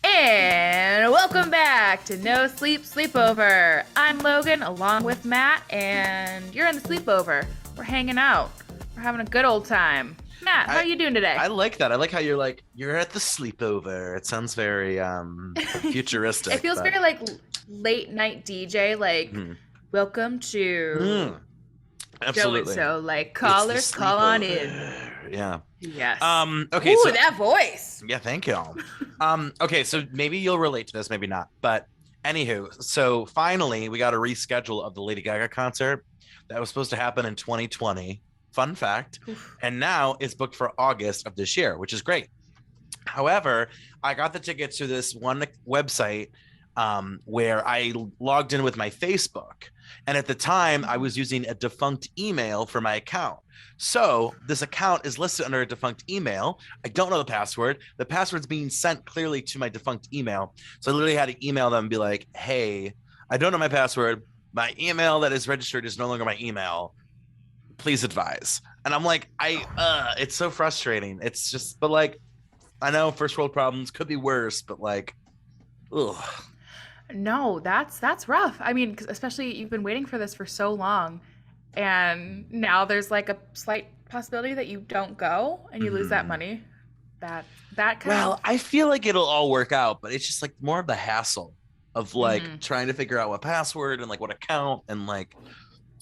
And welcome back to No Sleep Sleepover. I'm Logan along with Matt, and you're in the sleepover. We're hanging out. We're having a good old time. Matt, how are I you doing today? I like that. I like how you're at the sleepover. It sounds very It futuristic, feels but very like late night DJ, like mhm. welcome to Mm, so and absolutely. so. Like It's the callers, call on in. sleepover. Yeah. Yes. Okay, Ooh, so that voice. yeah, thank you. Okay, so maybe you'll relate to this, maybe not. But anywho, so finally we got a reschedule of the Lady Gaga concert that was supposed to happen in 2020. Fun fact. Oof. And now it's booked for August of this year, which is great. However, I got the tickets through this one website where I logged in with my Facebook. And at the time, I was using a defunct email for my account. So this account is listed under a defunct email. I don't know the password. The password's being sent clearly to my defunct email. So I literally had to email them and be like, hey, I don't know my password. My email that is registered is no longer my email. Please advise. And I'm like, it's so frustrating. It's just, but like, I know first world problems could be worse, but like, ugh. No, that's rough. I mean, 'cause especially you've been waiting for this for so long, and now there's like a slight possibility that you don't go and you lose that Mhm. money. That that kind of Well, I feel like it'll all work out, but it's just like more of the hassle of like mhm. trying to figure out what password and like what account and like,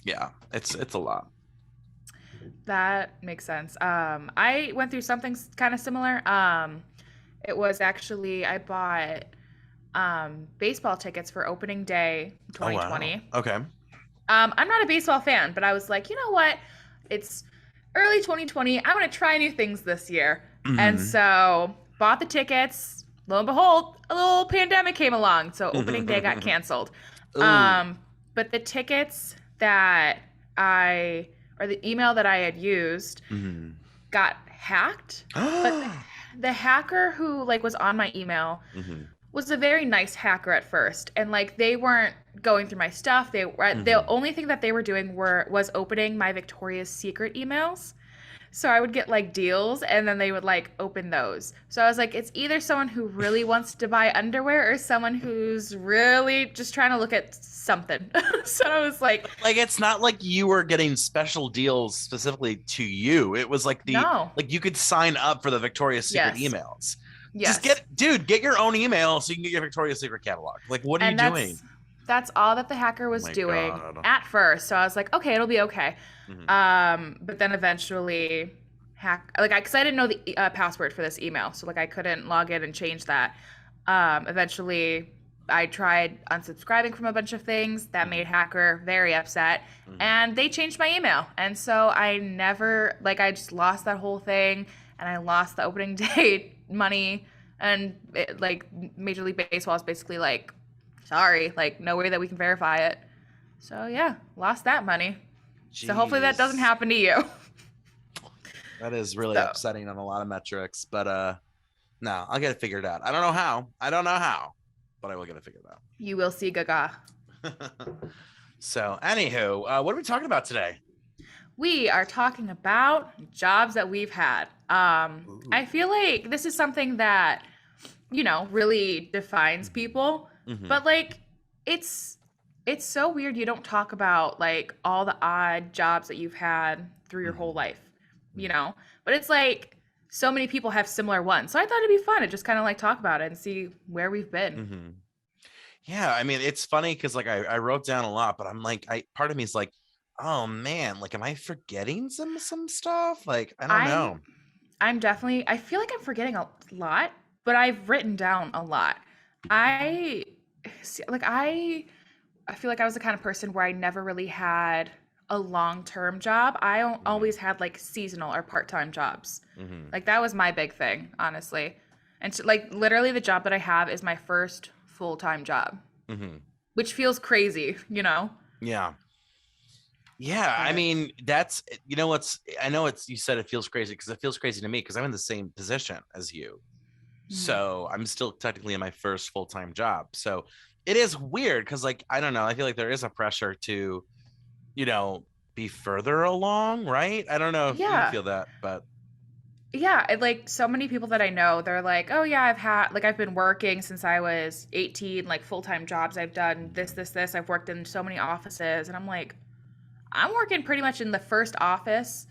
yeah, it's a lot. That makes sense. I went through something kind of similar. It was actually I bought baseball tickets for opening day Oh wow. 2020. Okay. I'm not a baseball fan, but I was like, you know what? It's early 2020. I'm gonna try new things this year, and Hmm. so bought the tickets. Lo and behold, a little pandemic came along, so opening day got canceled. Ooh. But the tickets that I or the email that I had used Hmm. got hacked, but the hacker who like was on my email Hmm. was a very nice hacker at first, and like they weren't going through my stuff. They were the Hmm. only thing that they were doing was opening my Victoria's Secret emails. So I would get like deals and then they would like open those. So I was like, it's either someone who really wants to buy underwear or someone who's really just trying to look at something. So I was like, Like it's not like you were getting special deals specifically to you. It was like the no. like you could sign up for the Victoria's Secret Yes. emails. Just Yes. get your own email so you can get your Victoria's Secret catalog. Like what are you And doing? that's all that the hacker Oh was my doing god. at first. So I was like, okay, it'll be okay. Mhm. But then eventually hack like I because I didn't know the password for this email, so like I couldn't log in and change that. Eventually, I tried unsubscribing from a bunch of things that made Mhm. hacker very upset, Mhm. and they changed my email, and so I never like I just lost that whole thing, and I lost the opening day money, and like Major League Baseball is basically like, sorry, like no way that we can verify it. So yeah, lost that money. So hopefully that doesn't Jeez. happen to you. That is really So upsetting on a lot of metrics, but no, I'll get it figured out. I don't know how. I don't know how, but I will get it figured you will see Gaga. out. So, anywho, what are we talking about today? We are talking about jobs that we've had. I Ooh. feel like this is something that, really defines people, Hmm. but like it's it's so weird you don't talk about like all the odd jobs that you've had through your whole Hmm. life, you know? But it's like so many people have similar ones. So I thought it'd be fun to just kind of like talk about it and see where we've been. Hmm. Yeah, I mean, it's funny because like I wrote down a lot, but I'm like, I part of me is like, oh man, like, am I forgetting some stuff? Like, I don't I know. I'm definitely I feel like I'm forgetting a lot, but I've written down a lot. I like I feel like I was the kind of person where I never really had a long-term job. Hmm. always had like seasonal or part-time jobs. Hmm. Like that was my big thing, honestly. And so, like literally the job that I have is my first full-time job, Hmm. which feels crazy, you know? Yeah. Yeah, I But mean, that's you know what's I know it's you said it feels crazy because it feels crazy to me because I'm in the same position as you. mhm. So I'm still technically in my first full-time job. So it is weird because like I don't know, I feel like there is a pressure to, you know, be further along, right? I don't know if you Yeah. feel that, but Yeah, like so many people that I know, they're like, "Oh yeah, I've been working since I was 18, like full-time jobs. I've done this. I've worked in so many offices." And I'm like, "I'm working pretty much in the first office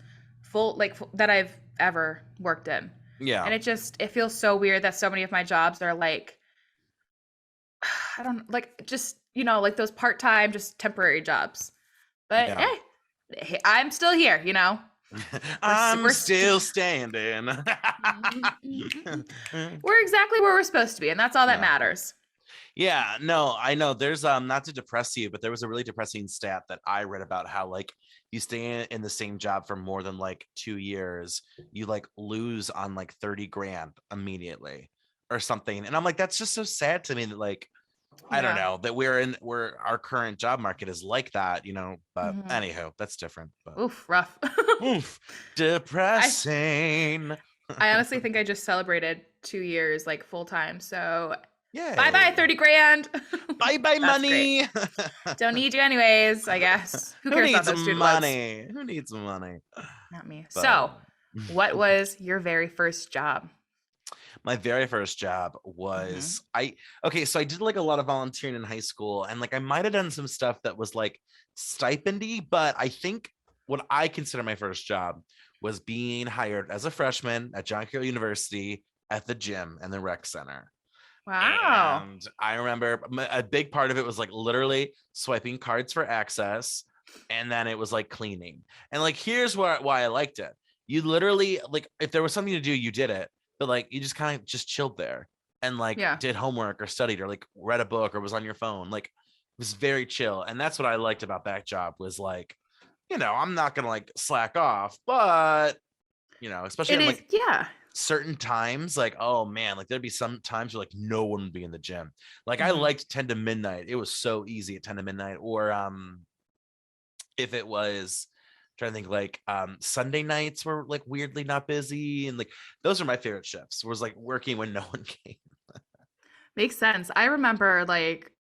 that I've ever worked in." Yeah. And it feels so weird that so many of my jobs are like I don't like just, like those part-time just temporary jobs. But Yeah. hey, I'm still here, you know. I'm We're st- still standing. Mhm, mhm. We're exactly where we're supposed to be, and that's all that Yeah. matters. Yeah, no, I know. There's not to depress you, but there was a really depressing stat that I read about how like you stay in the same job for more than like 2 years, you like lose on like 30 grand immediately or something. And I'm like, that's just so sad to me that like I don't Yeah. know that we're our current job market is like that, but Hmm. anyhow, that's different. But Oof, rough. oof, I depressing. I honestly think I just celebrated 2 years like full time. So bye bye Yay. 30 grand. Bye bye That's great. money. Don't need you anyways, I guess. Who Who cares about needs those student loans? money? Who needs money? Not me. But So, what was your very first job? my very first job Hmm. was so I did like a lot of volunteering in high school and like I might have done some stuff that was like stipendy, but I think what I consider my first job was being hired as a freshman at John Carroll University at the gym and the rec center. Wow. And I remember a big part of it was like literally swiping cards for access. And then it was like cleaning. And like, here's why I liked it. You literally, like, if there was something to do, you did it. But like, you just kind of just chilled there and like Yeah. did homework or studied or like read a book or was on your phone. Like, it was very chill. And that's what I liked about that job was like, I'm not going to like slack off, but, especially It on is, like yeah. certain times, like, oh man, like there'd be some times where like no one would be in the gym. Like I Hmm. liked 10 to midnight. It was so easy at 10 to midnight. Or if it was trying to think like Sunday nights were like weirdly not busy. And like those are my favorite shifts, was like working when no one came. Makes sense. I remember like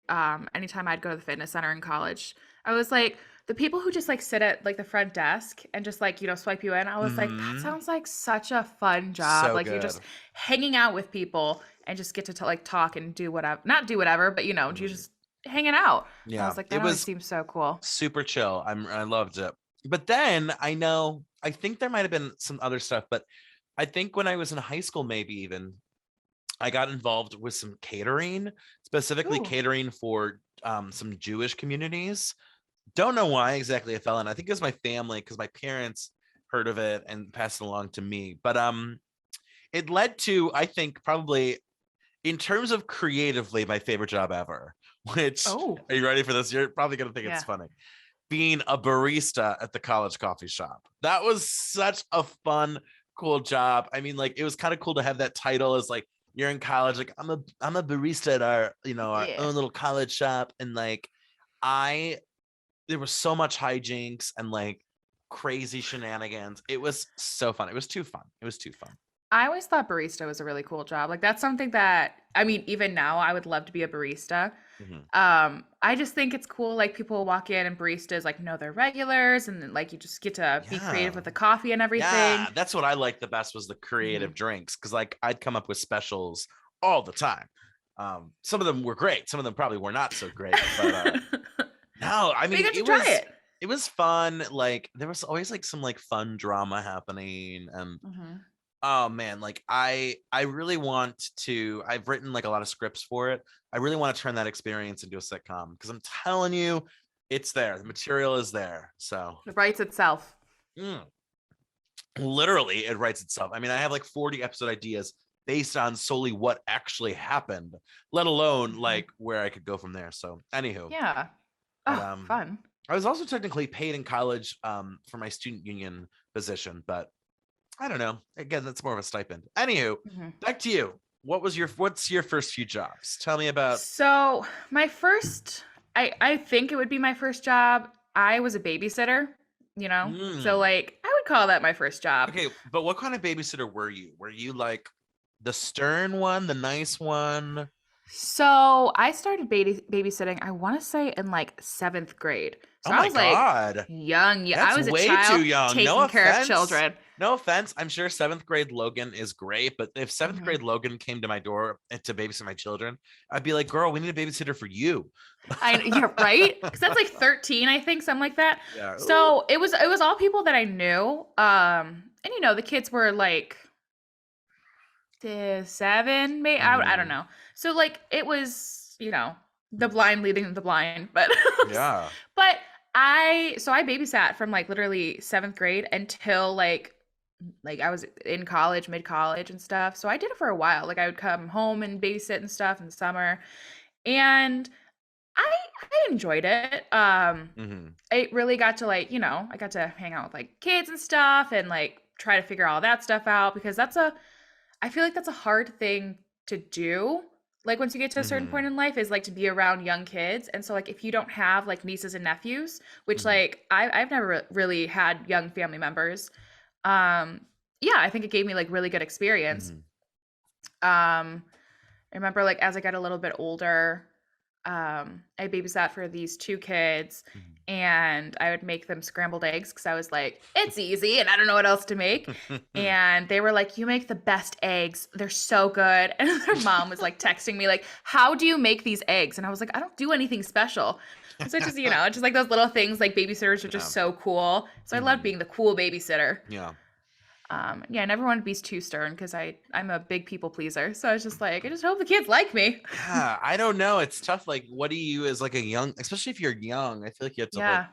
anytime I'd go to the fitness center in college, I was like the people who just like sit at like the front desk and just like, swipe you in. I was like, that Hmm. sounds like such a fun job. So Like you're just good. hanging out with people and just get to like talk and do whatever. Not do whatever, but you're Mhm. just hanging out. I Yeah, was like, it that always was seems so cool. super chill. I loved it. But then I think there might have been some other stuff, but I think when I was in high school, maybe even I got involved with some catering, specifically Ooh. catering for some Jewish communities. Don't know why exactly I fell in. I think it was my family because my parents heard of it and passed it along to me. But it led to, I think, probably in terms of creatively my favorite job ever. Which, Oh. are you ready for this? You're probably gonna think it's Yeah. funny. Being a barista at the college coffee shop. That was such a fun, cool job. I mean, like it was kind of cool to have that title as like you're in college. Like I'm a barista at our Yeah. own little college shop, and like I there was so much hijinks and like crazy shenanigans. It was so fun. It was too fun. It was too fun. I always thought barista was a really cool job. Like that's something that I mean, even now I would love to be a barista. Mhm. I just think it's cool. Like people walk in and baristas like know their regulars, and then like you just get to be creative Yeah. with the coffee and Yeah, everything. that's what I liked the best was the Hmm. creative drinks because like I'd come up with specials all the time. Some of them were great, some of them probably were not so great, but But no, I you mean got to try it. it was fun. Like there was always like some like fun drama happening, and Hmm. oh man, like I really want to. I've written like a lot of scripts for it. I really want to turn that experience into a sitcom because I'm telling you, it's there. The material is there. So. It writes itself. Mm. Literally it writes itself. I mean, I have like 40 episode ideas based on solely what actually happened, let alone Hmm. like where I could go from there. So anywho, Yeah. but Oh, fun. I was also technically paid in college for my student union position, but I don't know, again, that's more of a stipend. Anywho, Hmm. back to you. What's your first few jobs? Tell me about. So my first, I think it would be my first job. I was a babysitter, so Mm, like I would call that my first job. okay, but what kind of babysitter were you? Were you like the stern one, the nice one? So I started babysitting, I want to say in like seventh grade. Oh So I my was like god. young. Yeah, I That's was a way child too young. No taking care of offense. children. No offense. I'm sure 7th grade Logan is great, but if 7th grade Logan came to my door to babysit my children, I'd be like, girl, we need a babysitter for you. You're right, because that's like 13, I think, something like that. Yeah. So it was all people that I knew. And the kids were like 7, maybe I don't know. So like it was the blind leading the blind, but Yeah. but I babysat from like literally 7th grade until like I was in college, mid college and stuff. So I did it for a while. Like I would come home and babysit and stuff in the summer, and I enjoyed it. Mm-hmm. I really got to I got to hang out with like kids and stuff and like try to figure all that stuff out because I feel like that's a hard thing to do. Like once you get to a certain point in life is like to be around young kids. And so like if you don't have like nieces and nephews, which like I've never really had young family members. Yeah, I think it gave me like really good experience. I remember like as I got a little bit older, I babysat for these 2 kids and I would make them scrambled eggs because I was like, it's easy and I don't know what else to make. And they were like, you make the best eggs. They're so good. And their mom was like texting me like, how do you make these eggs? And I was like, I don't do anything special. So it's just, just like those little things like babysitters are just so cool. So I loved being the cool babysitter. Yeah. Yeah, I never wanted to be too stern because I'm a big people pleaser. So I was just like, I just hope the kids like me. Yeah, I don't know. It's tough. Like, what do you as like a young, especially if you're young, I feel like you have to like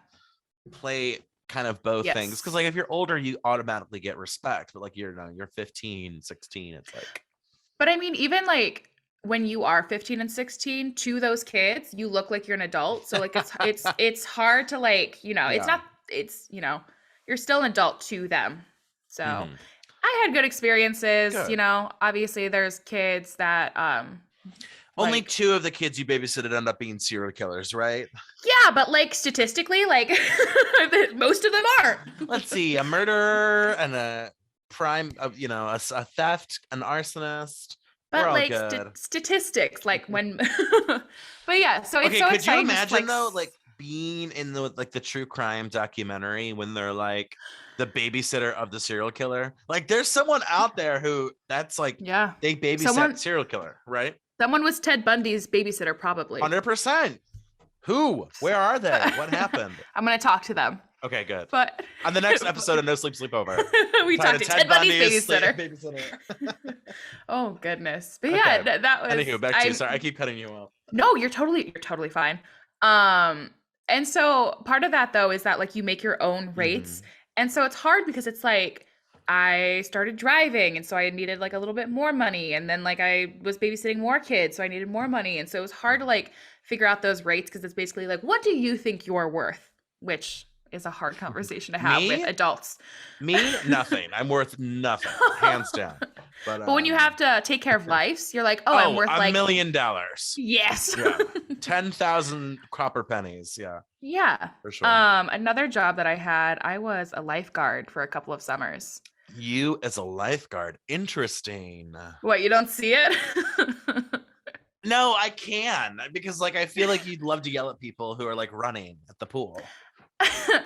play kind of both things. Because like if you're older, you automatically get respect. But like you're 15, 16, it's like. But I mean, even like when you are 15 and 16 to those kids, you look like you're an adult. So like it's hard to like, it's you're still an adult to them. So I had good experiences, Good. Obviously there's kids that only like, 2 of the kids you babysitted end up being serial killers, right? Yeah, but like statistically, like most of them aren't. Let's see, a murderer and a crime of a theft, an arsonist. But we're all like good. statistics, like when but yeah, so it's okay, so could exciting. you imagine though, like being in the true crime documentary when they're like the babysitter of the serial killer? Like there's someone out there who that's like they babysat serial killer, right? Someone was Ted Bundy's babysitter, probably. 100%. Who? Where are they? What happened? I'm gonna talk to them. Okay, good. But on the next episode of No Sleep Sleepover, we talked to Ted Bundy's babysitter. Oh goodness. But yeah, okay. that was anywho, back to you. Sorry, I keep cutting you off. No, you're totally fine. And so part of that though is that like you make your own rates. And so it's hard because it's like I started driving and so I needed like a little bit more money, and then like I was babysitting more kids so I needed more money, and so it was hard to like figure out those rates because it's basically like, what do you think you're worth? Which is a hard conversation to have with adults. Me, nothing. I'm worth nothing, hands down. But when you have to take care of lives, you're like, I'm worth like $1 million. Yes. Yeah. 10,000 copper pennies. Yeah. Yeah. For sure. Another job that I had, I was a lifeguard for a couple of summers. You as a lifeguard, interesting. What, you don't see it? No, I can, because like I feel like you'd love to yell at people who are like running at the pool.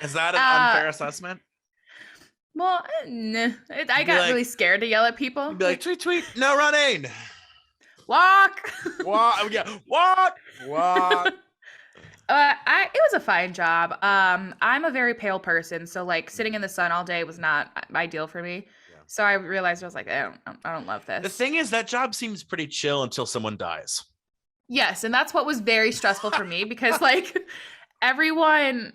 Is that an unfair assessment? Well, I got really scared to yell at people. You'd be like, tweet, tweet, no running. Walk. Walk. Yeah, walk. Walk. It was a fine job. I'm a very pale person, so like sitting in the sun all day was not ideal for me. Yeah. So I realized I was like, I don't love this. The thing is, that job seems pretty chill until someone dies. Yes, and that's what was very stressful for me because like everyone,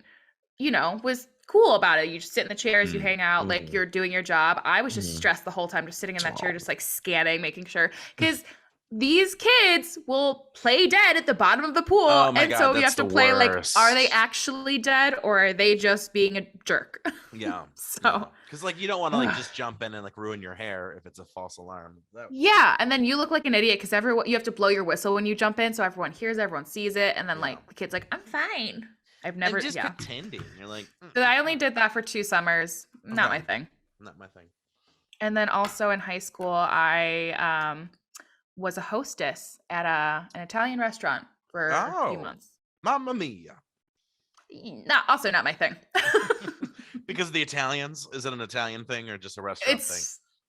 was cool about it. You just sit in the chairs, you hang out, like you're doing your job. I was just stressed the whole time, just sitting in that chair, just like scanning, making sure, because these kids will play dead at the bottom of the pool. And so you have to play like, are they actually dead or are they just being a jerk? Yeah. So because like you don't want to like just jump in and like ruin your hair if it's a false alarm. Yeah, and then you look like an idiot because you have to blow your whistle when you jump in, so everyone hears, everyone sees it, and then like the kid's like, I'm fine. I've never and just pretending. You're like, So I only did that for 2 summers. Not my thing. Not my thing. And then also in high school, I was a hostess at an Italian restaurant for a few months. Mamma mia. Also not my thing. Because of the Italians? Is it an Italian thing or just a restaurant thing?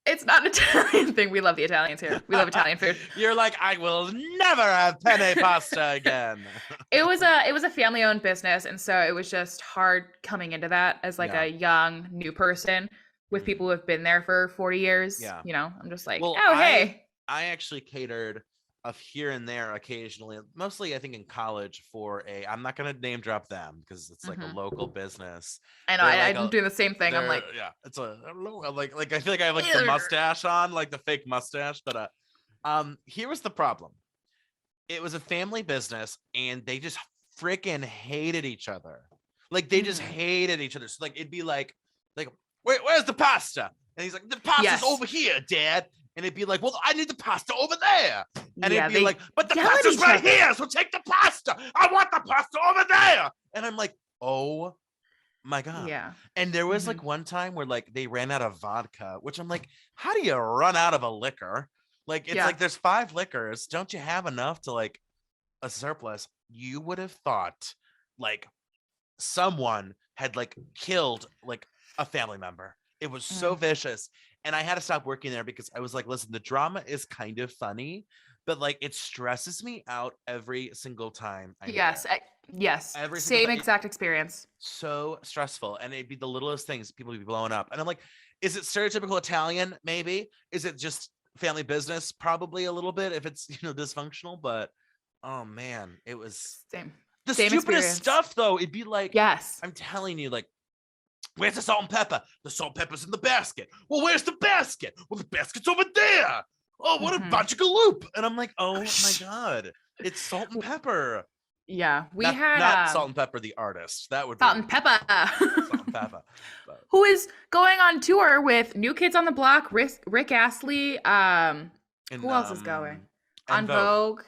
It's not an Italian thing. We love the Italians here. We love Italian food. You're like, I will never have penne pasta again. It was a family-owned business, and so it was just hard coming into that as like Yeah. a young new person with people who have been there for 40 years. Yeah. You know, I'm just like, Well, oh hey. I actually catered of here and there occasionally, mostly I think in college for I'm not gonna name drop them because it's like a local business. I know, I'm doing the same thing. I'm like, yeah, it's a like I feel like I have like the mustache on, like the fake mustache, but here was the problem. It was a family business and they just freaking hated each other. Like they just hated each other. So like it'd be like where's the pasta? And he's like, the pasta's over here, Dad. And it'd be like, well, I need the pasta over there. And it'd be like, but the pasta's right here, so take the pasta. I want the pasta over there. And I'm like, oh my God. Yeah. And there was like one time where like they ran out of vodka, which I'm like, how do you run out of a liquor? Like, it's like there's 5 liquors. Don't you have enough to like a surplus? You would have thought like someone had like killed like a family member. It was so vicious. And I had to stop working there because I was like, listen, the drama is kind of funny, but like it stresses me out every single time. Yes. Every same exact experience. So stressful. And it'd be the littlest things, people would be blowing up. And I'm like, is it stereotypical Italian? Maybe. Is it just family business? Probably a little bit if it's, dysfunctional, but oh man, it was same. The same stupidest experience. stuff though. It'd be like, yes, I'm telling you, like, where's the salt and pepper? The salt and pepper's in the basket. Well, where's the basket? Well, the basket's over there. Oh, what a bunch of galoop. And I'm like, oh my God, it's salt and pepper. Yeah, we not, had not Salt and Pepper, the artist. That would Salt be and Pepper. Salt and Pepper. But. Who is going on tour with New Kids on the Block, Rick Astley. Who else is going? On Vogue.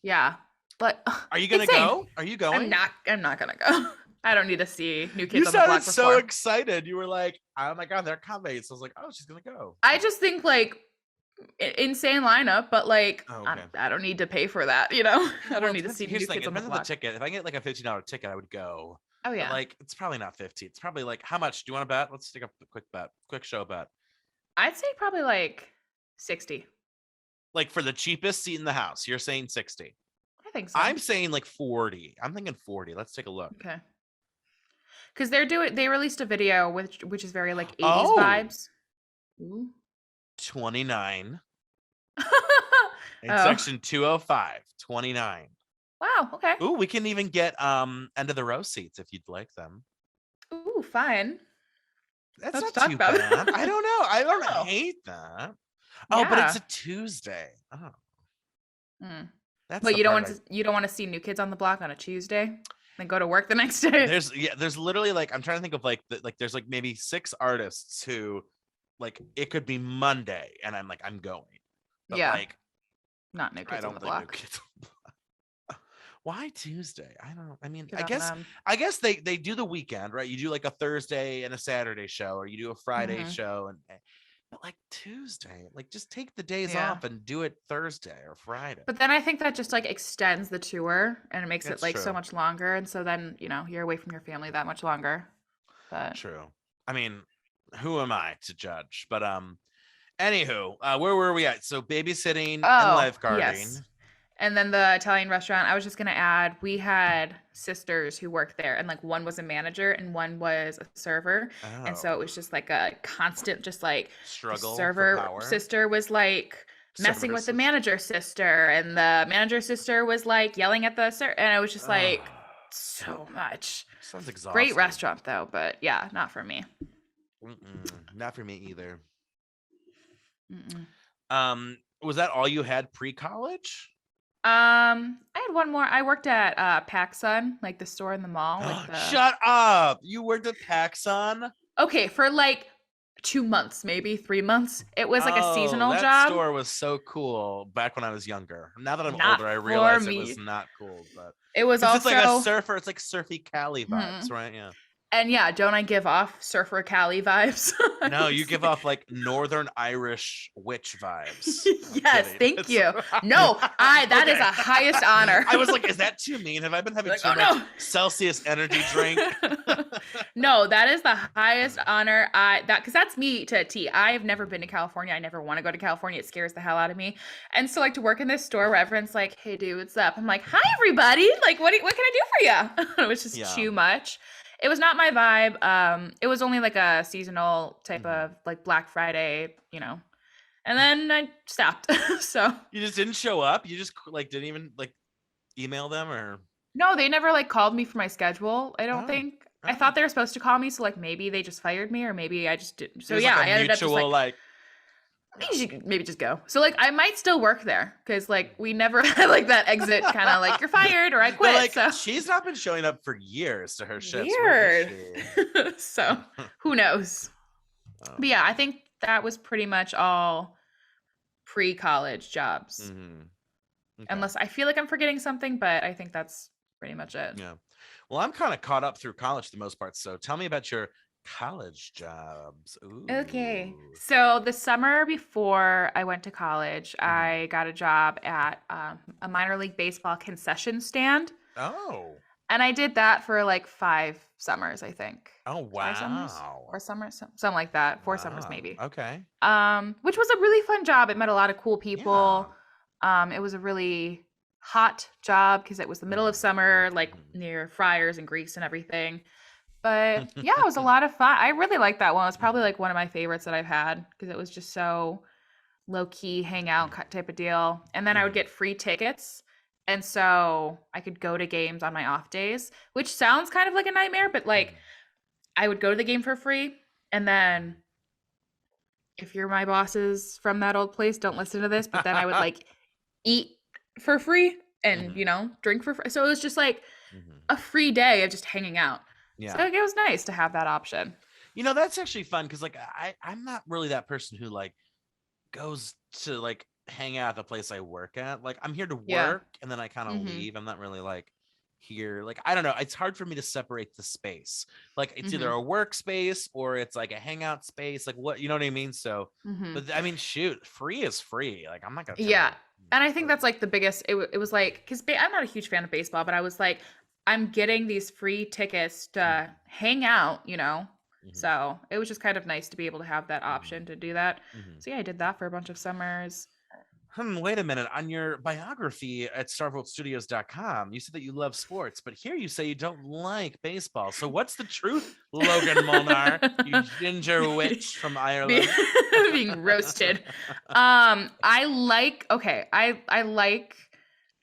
Yeah. But are you gonna go? Are you going? I'm not gonna go. I don't need to see New Kids on the Block. You sounded so excited. You were like, oh my God, they're coming. So I was like, oh, she's gonna go. I just think like insane lineup, but like I don't need to pay for that, I don't need to see New Kids on the Block. The ticket. If I get like a $15 ticket, I would go. Oh yeah. But, like it's probably not 50. It's probably like, how much? Do you want to bet? Let's take a quick show bet. I'd say probably like 60. Like for the cheapest seat in the house, you're saying 60. I think so. I'm saying like 40. I'm thinking 40. Let's take a look. Okay. Because they released a video which is very like 80s vibes. Ooh. 29. In section 205, 29. Wow, okay. Ooh, we can even get end of the row seats if you'd like them. Ooh, fine. That's not too bad. I don't know. I don't hate that. Oh, but it's a Tuesday. Oh. But you don't want to see New Kids on the Block on a Tuesday? Then go to work the next day. There's literally like, I'm trying to think of like there's like maybe 6 artists who like it could be Monday and I'm like, I'm going. But like not New Kids on the Block. Why Tuesday? I don't know. I mean, I guess they do the weekend, right? You do like a Thursday and a Saturday show, or you do a Friday show, but like Tuesday, like just take the days off and do it Thursday or Friday. But then I think that just like extends the tour and it makes it like so much longer, and so then you're away from your family that much longer. But true. I mean, who am I to judge? But anywho, where were we at? So babysitting and lifeguarding. Yes. And then the Italian restaurant, I was just going to add, we had sisters who worked there, and like one was a manager and one was a server. Oh. And so it was just like a constant, just like struggle. Server sister was like messing with the manager sister, and the manager sister was like yelling at the server. And it was just like so much. Sounds exhausting. Great restaurant though, but yeah, not for me. Not for me either. Was that all you had pre-college? I had one more. I worked at PacSun, like the store in the mall. Like Shut up! You worked at PacSun? Okay, for like 2 months, maybe 3 months. It was like a seasonal job. That store was so cool back when I was younger. Now that I'm older, I realize it was not cool. But it was also it's like a surfer. It's like surfy Cali vibes, right? Yeah. And yeah, don't I give off Surfer Cali vibes? No, you give off like Northern Irish witch vibes. I'm Yes, kidding. thank you. No, that is Okay. a highest honor. I was like, is that too mean? Have I been having Like, too oh much no. Celsius energy drink? No, that is the highest honor. Because that's me to a T. I have never been to California. I never want to go to California. It scares the hell out of me. And so like to work in this store where everyone's like, "Hey, dude, what's up?" I'm like, "Hi, everybody. Like, what can I do for you?" It was just too much. It was not my vibe. It was only like a seasonal type of like Black Friday, and then I stopped. So You just didn't show up? You just like didn't even like email them or? no, they never like called me for my schedule. I don't Oh, think. I thought they were supposed to call me, so like maybe they just fired me, or maybe I just didn't. So There's yeah, like I a ended up just mutual like you should maybe just go. So like I might still work there because like we never had like that exit kind of like you're fired or I quit. like, so she's not been showing up for years to her shifts. weird. Where is she? So who knows? But yeah, I think that was pretty much all pre-college jobs. Okay. Unless I feel like I'm forgetting something, but I think that's pretty much it. Yeah. Well, I'm kind of caught up through college for the most part. So tell me about your college jobs. Ooh. Okay. So the summer before I went to college, I got a job at a minor league baseball concession stand. Oh. And I did that for like 5 summers, I think. Oh, wow. 5 summers? 4 summers? Something like that. 4 summers maybe. Okay. Which was a really fun job. It met a lot of cool people. It was a really hot job because it was the middle of summer, like near Friars and Greece and everything. But yeah, it was a lot of fun. I really liked that one. It was probably like one of my favorites that I've had because it was just so low key, hangout type of deal. And then I would get free tickets. And so I could go to games on my off days, which sounds kind of like a nightmare, but like I would go to the game for free. And then if you're my bosses from that old place, don't listen to this, but then I would like eat for free and, drink for free. So it was just like a free day of just hanging out. Yeah. So it was nice to have that option. That's actually fun because like I'm not really that person who like goes to like hang out at the place I work at. Like I'm here to work and then I kind of leave. I'm not really like here. Like I don't know. It's hard for me to separate the space. Like it's either a workspace or it's like a hangout space. Like what, you know what I mean? So, but I mean, shoot, free is free. Like I'm not gonna. Yeah, and I think that's like the biggest. It was like because I'm not a huge fan of baseball, but I was like, I'm getting these free tickets to hang out. So it was just kind of nice to be able to have that option to do that. So yeah, I did that for a bunch of summers. Wait a minute. On your biography at starvoltstudios.com, you said that you love sports, but here you say you don't like baseball. So what's the truth, Logan Molnar, you ginger witch from Ireland? Being roasted. I like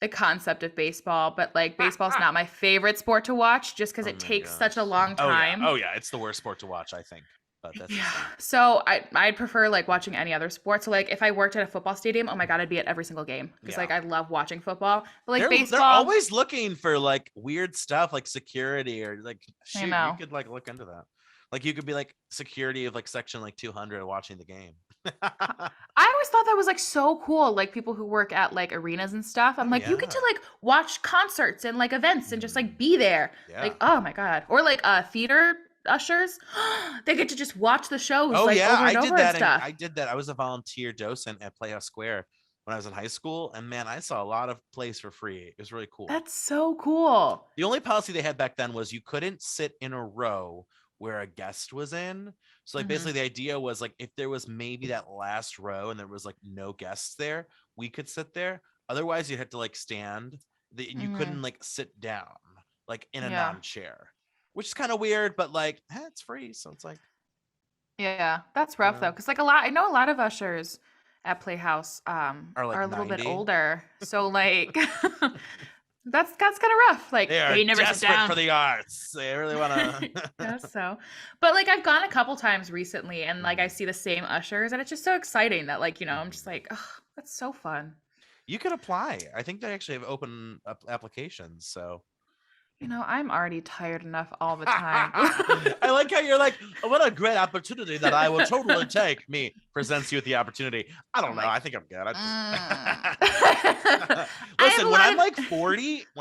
the concept of baseball, but like baseball's not my favorite sport to watch just because it takes such a long time. Oh yeah, it's the worst sport to watch, I think. But that's so I'd prefer like watching any other sport. So like if I worked at a football stadium, oh my god, I'd be at every single game because like I love watching football. But like baseball, they're always looking for like weird stuff like security or like shoot, you could like look into that. Like you could be like security of like section like 200 watching the game. I always thought that was like so cool. Like people who work at like arenas and stuff. I'm like, you get to like watch concerts and like events and just like be there. Like, oh my god. Or like theater ushers, they get to just watch the shows over and over and stuff. I did that. I was a volunteer docent at Playhouse Square when I was in high school, and man, I saw a lot of plays for free. It was really cool. That's so cool. The only policy they had back then was you couldn't sit in a row where a guest was in. So like basically the idea was like if there was maybe that last row and there was like no guests there, we could sit there. Otherwise you'd have to like stand. You couldn't like sit down like in a non-chair. Which is kind of weird, but like, it's free, so it's like, yeah, that's rough though, because like I know a lot of ushers at Playhouse are a little bit older, so like that's kind of rough. Like they never sit down for the arts. They really want to. Guess so, but like I've gone a couple times recently, and like I see the same ushers, and it's just so exciting that like I'm just like, oh, that's so fun. You can apply. I think they actually have open applications, so. I'm already tired enough all the time. I like how you're like, oh, what a great opportunity that I will totally take. Me presents you with the opportunity. I don't know. I think I'm good. Listen, when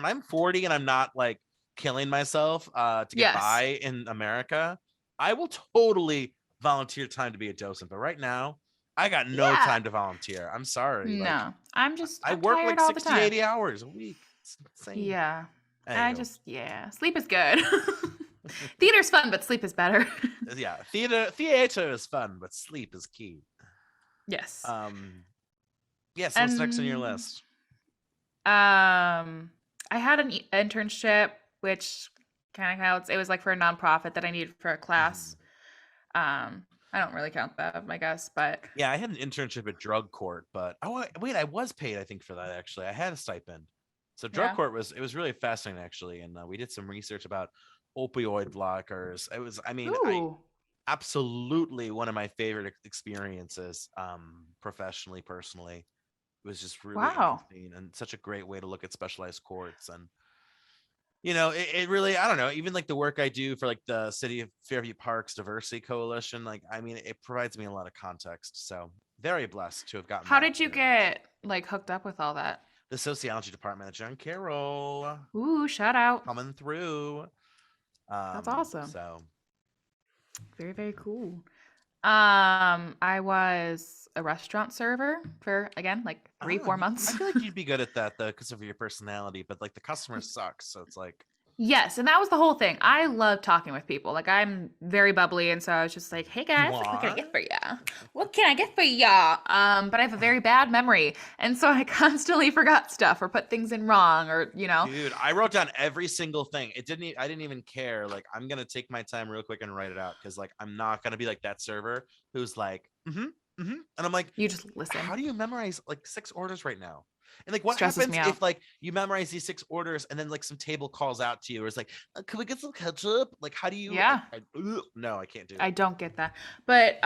I'm 40 and I'm not like killing myself to get Yes. by in America, I will totally volunteer time to be a docent. But right now, I got no Yeah. time to volunteer. I'm sorry. Like No, I'm work tired like all the 60, time. 80 hours a week. It's insane. Yeah. Anywho. Sleep is good. Theater's fun, but sleep is better. Yeah, theater is fun, but sleep is key. Yes. Yes, what's next on your list? I had an internship, which kind of counts. It was like for a nonprofit that I needed for a class. I don't really count that, I guess, but yeah, I had an internship at drug court, but wait, I was paid, I think, for that. Actually, I had a stipend. So drug court was really fascinating, actually, and we did some research about opioid blockers. It was, absolutely one of my favorite experiences, professionally, personally. It was just really interesting and such a great way to look at specialized courts. And it really, I don't know, even like the work I do for like the City of Fairview Parks Diversity Coalition, like, it provides me a lot of context. So very blessed to have gotten. How did you get like hooked up with all that? The sociology department at John Carroll. Ooh, shout out. Coming through. That's awesome. So very, very cool. I was a restaurant server for, again, like 3-4 months. I feel like you'd be good at that though, because of your personality, but like the customers suck, so it's like. Yes, and that was the whole thing. I love talking with people. Like, I'm very bubbly, and so I was just like, "Hey guys, what can I get for ya? What can I get for ya?" But I have a very bad memory, and so I constantly forgot stuff or put things in wrong, or Dude, I wrote down every single thing. I didn't even care. Like, I'm gonna take my time real quick and write it out, because like I'm not gonna be like that server who's like, and I'm like, you just listen. How do you memorize like 6 orders right now? And like, what Stresses happens if like you memorize these 6 orders and then like some table calls out to you, or it's like, can we get some ketchup? Like, how do you? Yeah. No, I can't do it. I don't get that. But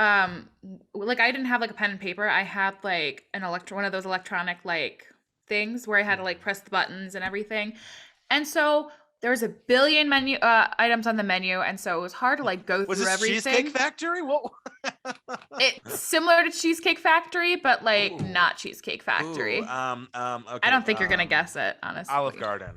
like, I didn't have like a pen and paper. I had like one of those electronic like things where I had to like press the buttons and everything. And so there was a billion menu items on the menu, and so it was hard to like go through everything. Cheesecake Factory? What? It's similar to Cheesecake Factory, but like not Cheesecake Factory. Okay. I don't think you're gonna guess it, honestly. Olive Garden.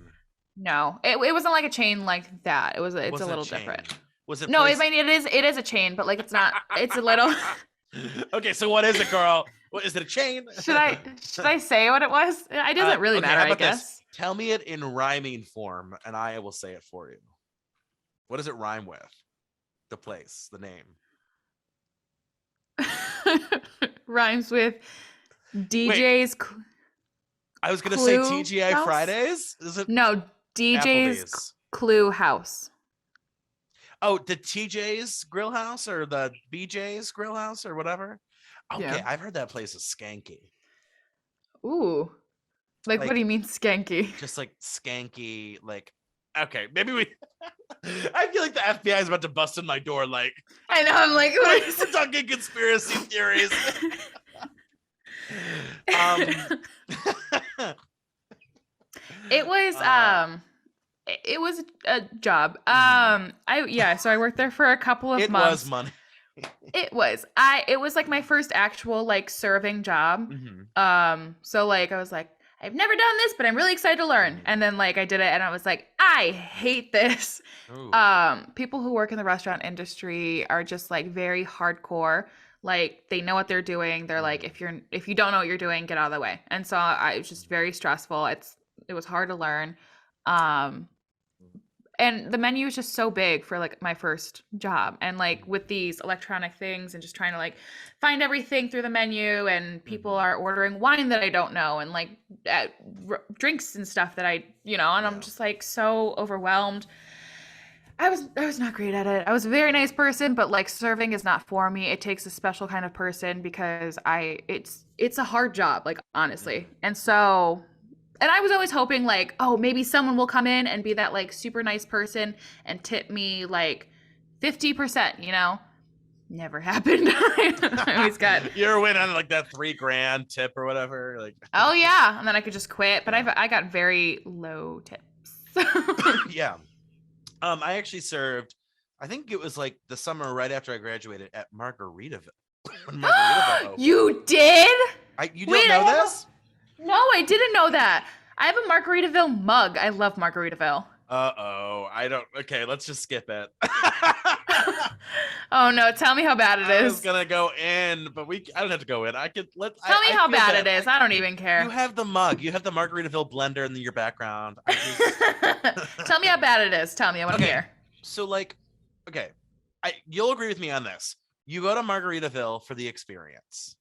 No, it wasn't like a chain like that. It's a little different. Was it? No, it is a chain, but like it's not. It's a little. Okay, so what is it, girl? What is it? A chain? Should I say what it was? It doesn't really matter, I guess. This? Tell me it in rhyming form, and I will say it for you. What does it rhyme with? The place, the name. Rhymes with DJ's. I was gonna say TGI House? Fridays. Is it? No, DJ's Clue House. Oh, the TJ's Grill House or the BJ's Grill House or whatever. Okay, yeah. I've heard that place is skanky. Ooh. Like, what do you mean skanky? Just like skanky, like, okay, maybe we. I feel like the FBI is about to bust in my door. Like, I know, I'm like, what is we're talking conspiracy theories. It was a job. So I worked there for a couple of months. It was money. It was like my first actual like serving job. So like I was like, I've never done this, but I'm really excited to learn. And then like I did it and I was like, I hate this. People who work in the restaurant industry are just like very hardcore. Like they know what they're doing. They're like, if you don't know what you're doing, get out of the way. And so it was just very stressful. It was hard to learn. And the menu is just so big for like my first job, and like with these electronic things and just trying to like find everything through the menu, and people are ordering wine that I don't know, and like drinks and stuff that and I'm just like so overwhelmed. I was not great at it. I was a very nice person, but like serving is not for me. It takes a special kind of person because it's a hard job, like honestly. And I was always hoping like, oh, maybe someone will come in and be that like super nice person and tip me like 50%, Never happened. I always got. You're winning like that $3,000 tip or whatever. Like. Oh yeah, and then I could just quit. But I got very low tips. Yeah. I actually served. I think it was like the summer right after I graduated at Margaritaville. You did? You don't know this? No, I didn't know that. I have a Margaritaville mug. I love Margaritaville. Uh-oh. no, I don't. Okay, let's just skip it. Oh no, tell me how bad it I was is. gonna go in, but I don't have to go in. I could Tell me I how feel bad it is. I don't even You care. have the mug. You have the Margaritaville blender in your background. I just Tell me how bad it is. Tell me. I want to okay. hear. So like, okay, you'll agree with me on this. You go to Margaritaville for the experience.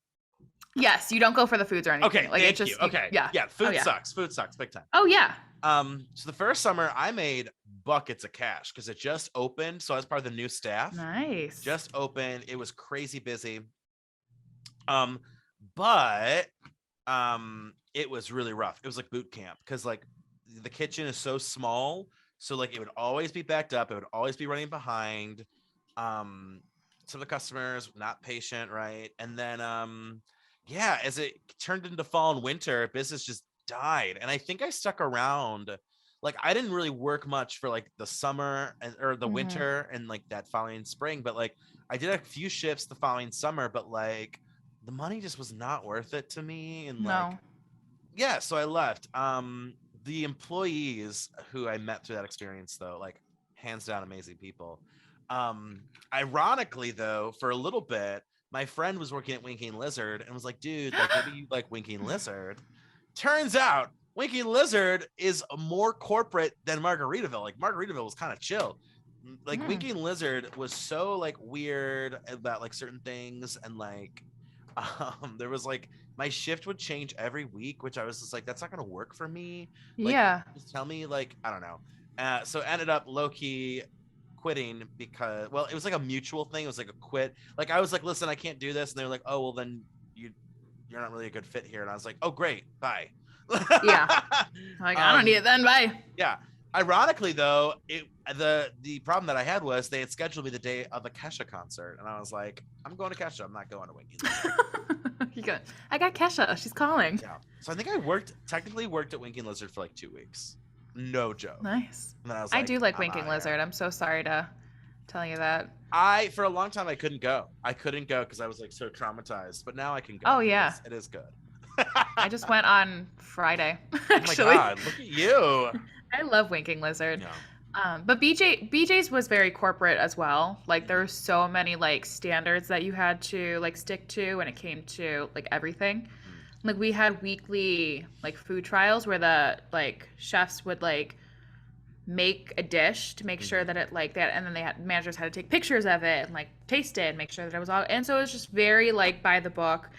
Yes, you don't go for the foods or anything. Okay, like thank it just you. Okay, yeah. yeah. Oh, Food yeah. sucks. Food sucks big time. Oh yeah. So the first summer I made buckets of cash because it just opened. So I was part of the new staff. Nice. Just opened. It was crazy busy. But it was really rough. It was like boot camp because like the kitchen is so small. So like it would always be backed up. It would always be running behind. Some of the customers not patient, right? And then yeah, as it turned into fall and winter, business just died. And I think I stuck around. Like I didn't really work much for like the summer or the winter and like that following spring, but like I did a few shifts the following summer, but like the money just was not worth it to me. And like, No. yeah, so I left. The employees who I met through that experience though, like hands down amazing people. Ironically though, for a little bit, my friend was working at Winking Lizard and was like, dude, like maybe you like Winking Lizard. Turns out Winking Lizard is more corporate than Margaritaville. Like Margaritaville was kind of chill. Like Winking Lizard was so like weird about like certain things and like there was like my shift would change every week, which I was just like, that's not gonna work for me. Like, Yeah. just tell me, like, I don't know. So ended up low-key quitting because well, it was like a mutual thing. It was like a quit. Like I was like, listen, I can't do this, and they were like, oh well, then you're not really a good fit here. And I was like, oh great, bye. Yeah. Like I don't need it then. Bye. Yeah. Ironically though, the problem that I had was they had scheduled me the day of a Kesha concert, and I was like, I'm going to Kesha. I'm not going to Winking Lizard. I got Kesha. She's calling. Yeah. So I think I technically worked at Winking Lizard for like 2 weeks. No joke. Nice. And then I was I like, do like I'm Winking outta here. Lizard. I'm so sorry to tell you that. For a long time I couldn't go. I couldn't go because I was like so traumatized. But now I can go. Oh yeah. It is good. I just went on Friday. Actually. Oh my god, look at you. I love Winking Lizard. Yeah. But BJ's was very corporate as well. Like there were so many like standards that you had to like stick to when it came to like everything. Like we had weekly like food trials where the like chefs would like make a dish to make sure that it like that, and then managers had to take pictures of it and like taste it and make sure that it was all, and so it was just very like by the book.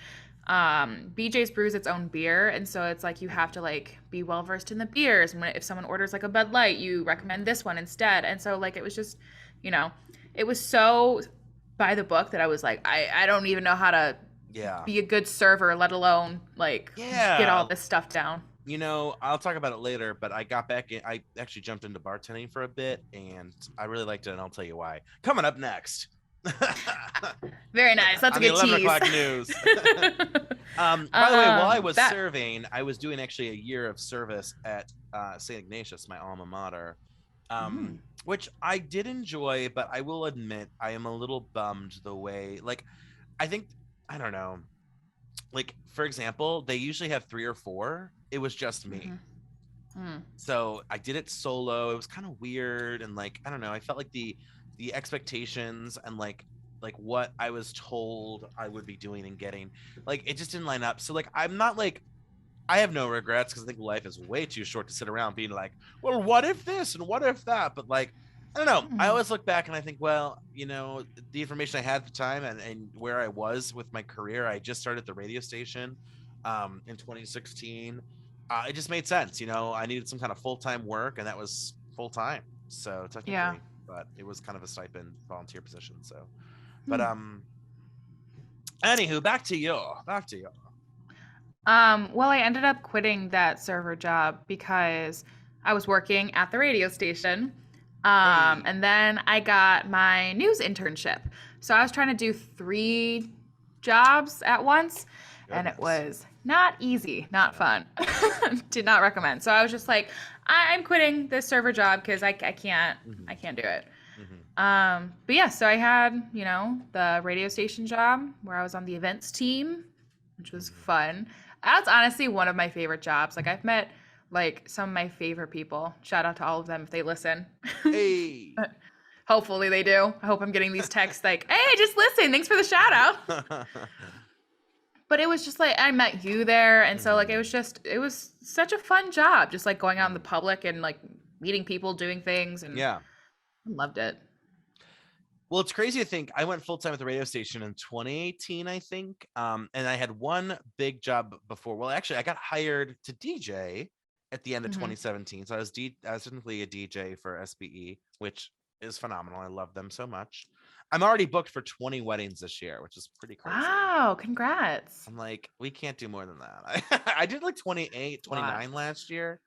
BJ's brews its own beer, and so it's like you have to like be well versed in the beers, and if someone orders like a Bud Light, you recommend this one instead. And so like it was just, it was so by the book that I was like, I don't even know how to be a good server, let alone like get all this stuff down. I'll talk about it later, but I got back in. I actually jumped into bartending for a bit, and I really liked it, and I'll tell you why. Coming up next. Very nice. That's a good tease. 11 o'clock news. By the way, while I was serving, I was doing actually a year of service at St. Ignatius, my alma mater, which I did enjoy, but I will admit I am a little bummed the way, like, I don't know. Like, for example, they usually have 3 or 4. It was just me. So I did it solo. It was kind of weird. And like, I don't know, I felt like the expectations and like what I was told I would be doing and getting, like, it just didn't line up. So like, I'm not like, I have no regrets because I think life is way too short to sit around being like, well, what if this and what if that? But like, I don't know. I always look back and I think, well, the information I had at the time and where I was with my career, I just started the radio station in 2016. It just made sense. I needed some kind of full-time work, and that was full-time. So technically, but it was kind of a stipend volunteer position. So, but anywho, back to you. Well, I ended up quitting that server job because I was working at the radio station. And then I got my news internship. So I was trying to do 3 jobs at once. And it was not easy, not fun. Did not recommend. So I was just like, I'm quitting this server job because I can't do it. But yeah, so I had, the radio station job where I was on the events team, which was fun. That's honestly one of my favorite jobs. Like I've met like some of my favorite people. Shout out to all of them if they listen. Hey. Hopefully they do. I hope I'm getting these texts like, hey, just listen. Thanks for the shout out. But it was just like I met you there, and so like it was such a fun job, just like going out in the public and like meeting people, doing things, and Yeah. I loved it. Well, it's crazy to think I went full time at the radio station in 2018, I think. And I had one big job before. Well, actually, I got hired to DJ at the end of 2017. So I was technically a DJ for SBE, which is phenomenal. I love them so much. I'm already booked for 20 weddings this year, which is pretty crazy. Wow, congrats. I'm like, we can't do more than that. I did like 28, 29 last year.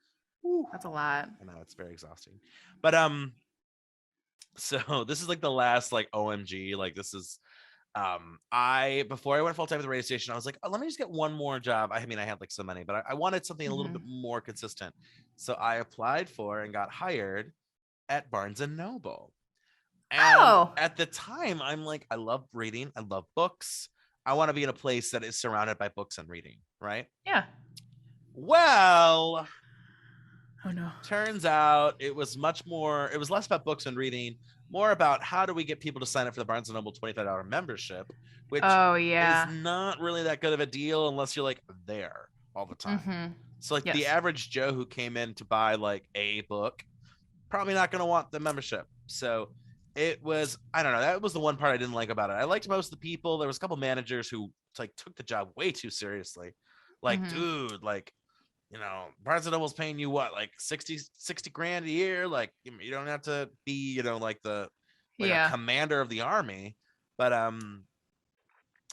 Woo. That's a lot. I know, it's very exhausting. But so this is like the last like OMG, like this is before I went full time at the radio station, I was like, oh, let me just get one more job. I mean, I had like so many, but I wanted something a little bit more consistent. So I applied for and got hired at Barnes and Noble. And at the time, I'm like, I love reading, I love books. I want to be in a place that is surrounded by books and reading, right? Yeah. Well, oh no. Turns out it was less about books and reading, more about how do we get people to sign up for the Barnes & Noble $25 membership, which is not really that good of a deal unless you're like there all the time. So like the average Joe who came in to buy like a book, probably not going to want the membership. So it was, I don't know, that was the one part I didn't like about it. I liked most of the people. There was a couple managers who like took the job way too seriously. Like, dude, like, you know, Barnes and Noble's paying you what, like 60 grand a year? Like, you don't have to be, you know, like a commander of the army. But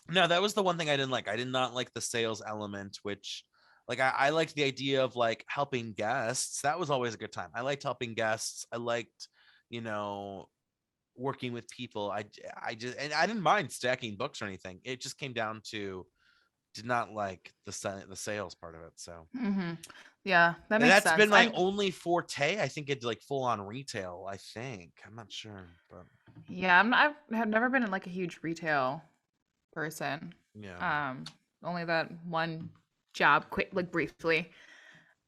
no, that was the one thing I didn't like. I did not like the sales element, which like I liked the idea of like helping guests. That was always a good time. I liked helping guests. I liked, you know, working with people. I just, and I didn't mind stacking books or anything. It just came down to did not like the sales part of it. So yeah, that makes sense. That's been my only forte. I think it's like full on retail. I think I'm not sure, but yeah, I've never been like a huge retail person. Yeah. Only that one job, quick, like briefly.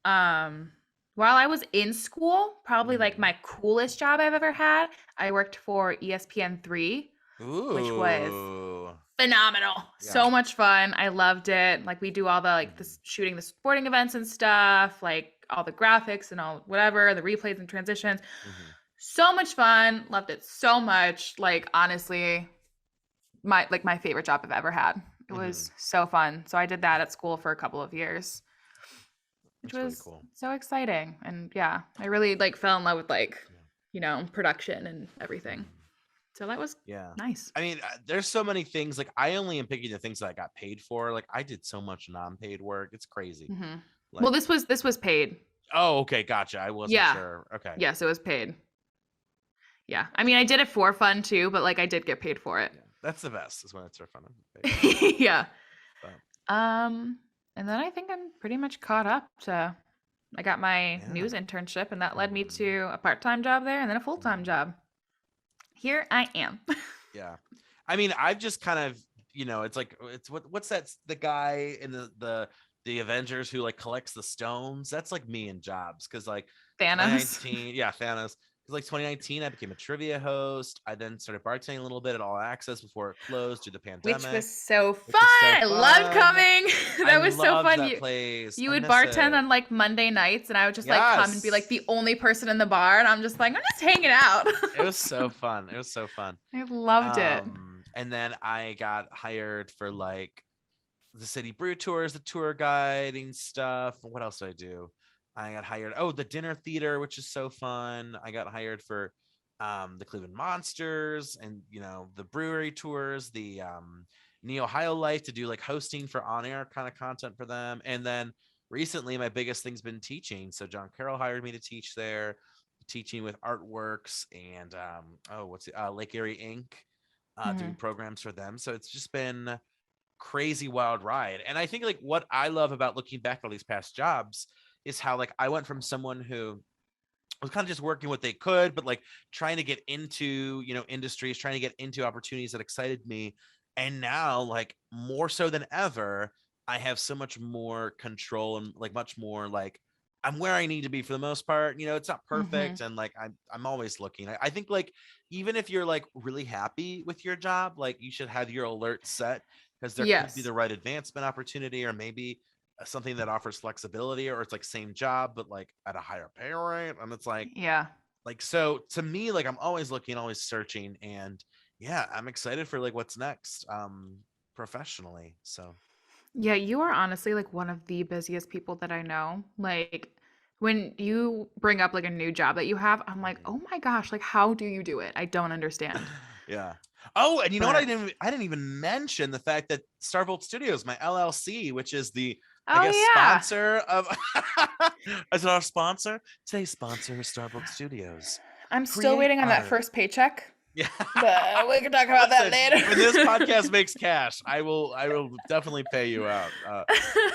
While I was in school, probably like my coolest job I've ever had, I worked for ESPN3, which was phenomenal. Yeah. So much fun. I loved it. Like we do all the like the shooting the sporting events and stuff, like all the graphics and all whatever, the replays and transitions. So much fun. Loved it so much. Like honestly, my favorite job I've ever had. It was so fun. So I did that at school for a couple of years. Which was really cool. So exciting. And yeah, I really like fell in love with like, you know, production and everything. So that was nice. I mean, there's so many things. Like I only am picking the things that I got paid for. Like I did so much non-paid work. It's crazy. Like, well, this was paid. Oh, okay. Gotcha. I wasn't sure. Okay. Yes, it was paid. Yeah. I mean, I did it for fun too, but like I did get paid for it. Yeah. That's the best is when it's for fun. Yeah. But. And then I think I'm pretty much caught up to, I got my news internship and that led me to a part-time job there and then a full-time job. Here I am. Yeah. I mean, I've just kind of, you know, it's like, it's what's that? The guy in the Avengers who like collects the stones. That's like me in jobs. Cause like Thanos. 2019, Thanos. Like 2019, I became a trivia host. I then started bartending a little bit at All Access before it closed due to the pandemic. Which was so fun. I loved coming. That was so fun. You would bartend on like Monday nights, and I would just like come and be like the only person in the bar, and I'm just like, I'm just hanging out. It was so fun. It was so fun. I loved it. And then I got hired for like the city brew tours, the tour guiding stuff. What else did I do? I got hired. Oh, the dinner theater, which is so fun. I got hired for the Cleveland Monsters and, you know, the brewery tours, the Neo Ohio Life to do like hosting for on-air kind of content for them. And then recently my biggest thing's been teaching. So John Carroll hired me to teach there, teaching with artworks and Lake Erie Inc. Doing programs for them. So it's just been crazy wild ride. And I think like what I love about looking back on these past jobs is how like I went from someone who was kind of just working what they could, but like trying to get into, you know, industries, trying to get into opportunities that excited me. And now like more so than ever, I have so much more control and like much more like I'm where I need to be for the most part. It's not Mm-hmm. perfect, and like I'm always looking. I think like even if you're like really happy with your job, like you should have your alerts set because there could be Yes. the right advancement opportunity, or maybe something that offers flexibility, or it's like same job but like at a higher pay rate, and it's Yeah. like so to me, like I'm always looking, always searching, and yeah, I'm excited for like what's next professionally. So Yeah, you are honestly like one of the busiest people that I know. Like when you bring up like a new job that you have, I'm like, mhm. "Oh my gosh, like how do you do it?" I don't understand. Yeah. Oh, and you know what? I But didn't. I didn't even mention the fact that Starvolt Studios, my LLC, which is the, I oh guess, yeah, sponsor of, as our sponsor, today's sponsor is Starvolt Studios. I'm still Create waiting on that art. first paycheck, Yeah. but we can talk about that Listen, when this podcast later. makes cash, I will. I will definitely pay you out.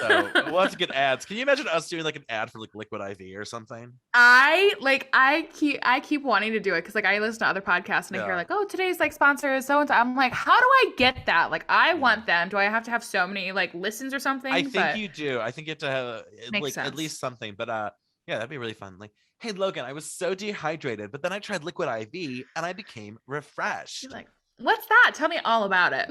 So we'll have to get ads. Can you imagine us doing like an ad for like Liquid IV or something? I keep wanting to do it because like I listen to other podcasts and I hear Yeah. like, oh, today's like sponsor is so and so. I'm like, how do I get that? Like I Yeah. want them. Do I have to have so many like listens or I something? think But you do. I think you have to have makes like at sense. least something. But yeah, that'd be really fun. Like, hey Logan, I was so dehydrated, but then I tried Liquid IV and I became You're refreshed. like, what's that? Tell me all about it.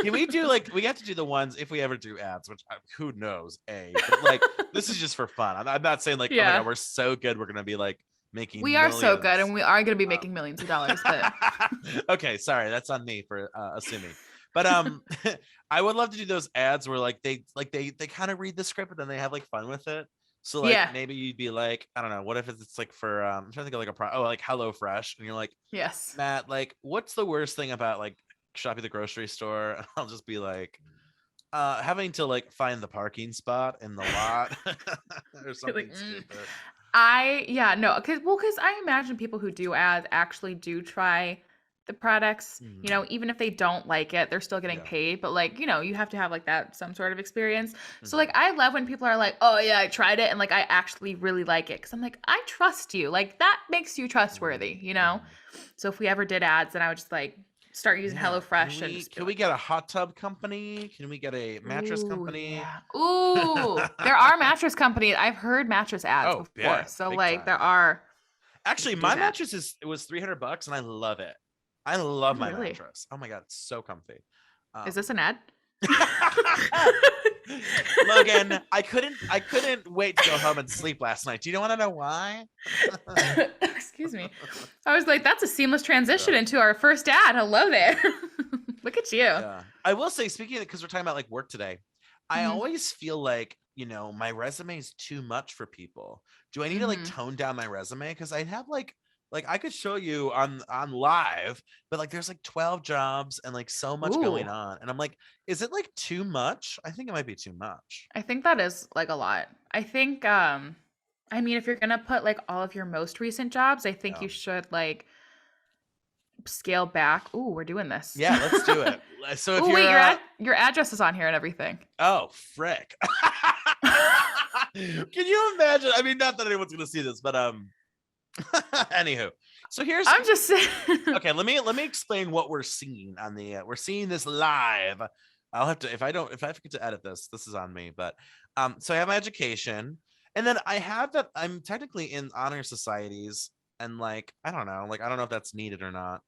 Can we do like we have to do the ones if we ever do ads, which who knows, but like this is just for fun. I'm not saying like, oh my Yeah. god, we're so good, we're gonna be like We making are so good millions. and we are going to be Um, making millions of dollars, but okay, sorry, that's on me for assuming. But I would love to do those ads where like they kind of read the script, but then they have like fun with it. So like yeah. maybe you'd be like, I don't know, what if it's like for I'm trying to think of like like Hello Fresh, and you're like, Yes. Matt, like what's the worst thing about like shopping at the grocery store? And I'll just be like, having to like find the parking spot in the lot or You're something like, stupid. yeah, no, because I imagine people who do ads actually do try the products, Mhm. even if they don't like it, they're still getting Yeah. paid, but like, you have to have like that some sort of experience. So like Mhm. I love when people are like, "Oh yeah, I tried it and like I actually really like it." Cuz I'm like, "I trust you." Like that makes you Mhm. trustworthy. Mhm. So if we ever did ads, then I would just like start using Yeah. Can HelloFresh and we just be can we like, get a hot tub company? Can we get a mattress ooh, company? yeah. Ooh, there are mattress companies. I've heard mattress ads Oh before. yeah, So big like there time. are we Actually, could do my that. mattress it was $300 and I love it. I love Oh, my really? mattress. Oh my god, it's so comfy. Is this Um an ad? Logan, I couldn't wait to go home and sleep last night. Do you want to know why? Excuse me. I was like, that's a seamless transition Yeah. into our first ad. Hello there. Look at you. Yeah. I will say, speaking of, because we're talking about like work today, I Hmm. always feel like, my resume is too much for people. Do I need to like Hmm. tone down my resume? Because I have like I could show you on live, but like there's like 12 jobs and like so much going Ooh, on. And I'm like, is it like too much? I think it might be too much. I think that is like a lot. I think, I mean, if you're gonna put like all of your most recent jobs, I think Yeah. you should like scale back. Ooh, we're doing this. Yeah, let's do it. So if Oh you're wait, your address is on here and everything. oh frick. Can you imagine? I mean, not that anyone's gonna see this, but anywho. So here's I'm just saying. okay, let me explain what we're seeing on the we're seeing this live. I'll have to if I forget to edit this is on me. But so I have my education, and then I have that I'm technically in honor societies, and like I don't know if that's needed or not.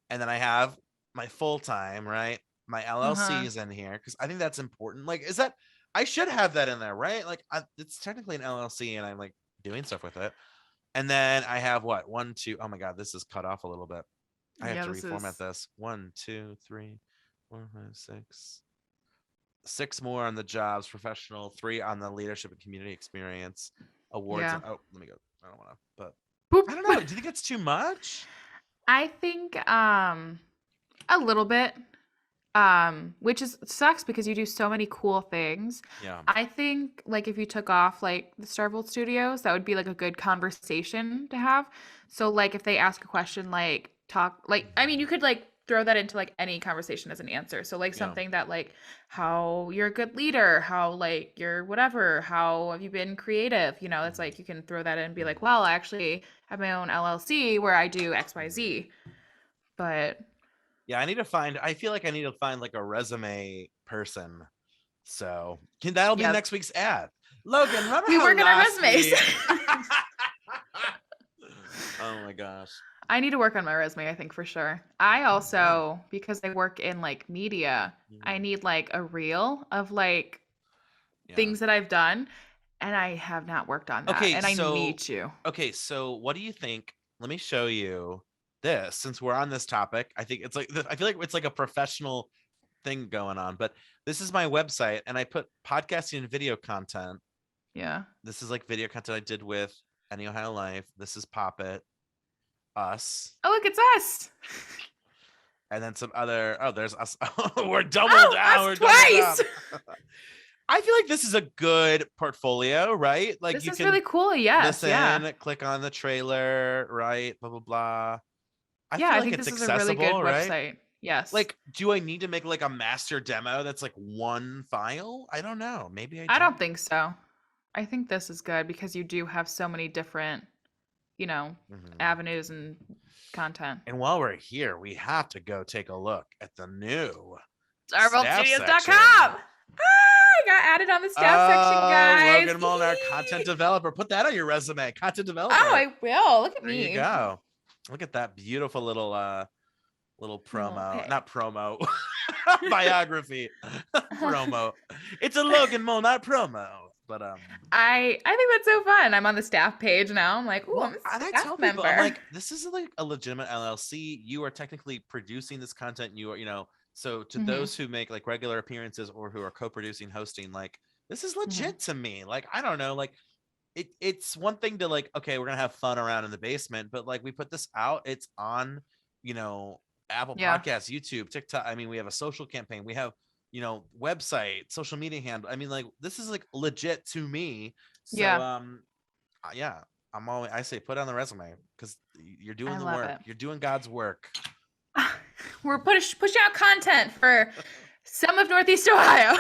And then I have my full time, right? My LLC Uh-huh. is in here because I think that's important. Like, is that I should have that in there, right? Like, it's technically an LLC, and I'm like doing stuff with it. And then I have what one, two. Oh my god, this is cut off a little bit. I have Yeah, to this reformat is this. One, two, three, four, five, six. Six more on the jobs, professional. Three on the leadership and community experience awards. yeah. Oh, let me go. I don't want to, but I don't Boop. know. Do you think it's too much? I think a little bit. Which is sucks because you do so many cool things. Yeah. I think like if you took off like the Starvolt Studios, that would be like a good conversation to have. So like if they ask a question like talk like I mean Mhm. you could like throw that into like any conversation as an answer. So like Yeah. something that like how you're a good leader, how like you're whatever, how have you been creative? It's Mhm. like you can throw that in and be like, Mhm. well, I actually have my own LLC where I do Mhm. XYZ. But Yeah, I feel like I need to find like a resume person. So that'll be yeah, next week's ad. Logan, remember We how work on our last resumes. Oh my gosh. I need to work on my resume, I think for sure. I also, because I work in like media, I Mhm. need like a reel of like Yeah. things that I've done, and I have not worked on that, Okay, and I so need to. what do you think? Let me show you this since we're on this topic. I think it's like I feel like it's like a professional thing going on, but this is my website and I put podcasting and video content. Yeah. This is like video content I did with Any Ohio Life. This is Pop It, Us, Oh, look, it's us. and then some other. Oh, there's us. We're double Oh, down. us We're double twice. down. I feel like this is a good portfolio, right? Like This you is can really cool. Yes. Yeah. listen, click on the trailer, right? Blah blah blah. I Yeah, feel I like think it's this is a really good accessible, right? website. Yes. Like, do I need to make like a master demo that's like one file? I don't know. Maybe I I don't. don't think so. I think this is good because you do have so many different, you know, Mhm. avenues and content. And while we're here, we have to go take a look at the new staff Starvoltstudios.com. section. I got added on the staff section, Oh, guys. Logan Molnar, content developer. Put that on your resume. Content Oh, developer. I will. Look at There you me. go. Look at that beautiful little Little promo. pic. Not promo. Biography. Promo. It's a Logan Molnar promo. But I think that's so fun. I'm on the staff page now. I'm like, ooh, I'm well, a and I staff tell people, I'm member. like, this is like a legitimate LLC. You are technically producing this content. You are, so to Hmm. those who make like regular appearances or who are co-producing, hosting, like this is Hmm. legit to me. Like, I don't know, like it's one thing to like, okay, we're gonna have fun around in the basement, but like we put this out, it's on, you know, Apple Yeah. Podcasts, YouTube, TikTok. I mean, we have a social campaign, we have, website, social media handle. I mean, like this is like legit to me. So Yeah. yeah, I say put it on the resume because you're I doing the love work. it. You're doing God's work. We're pushing out content for some of Northeast Ohio.